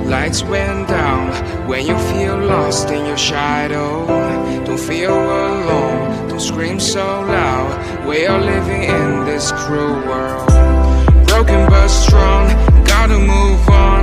Lights went down when you feel lost in your shadow. Don't feel alone, don't scream so loud. We are living in this cruel world. Broken but strong, gotta move on.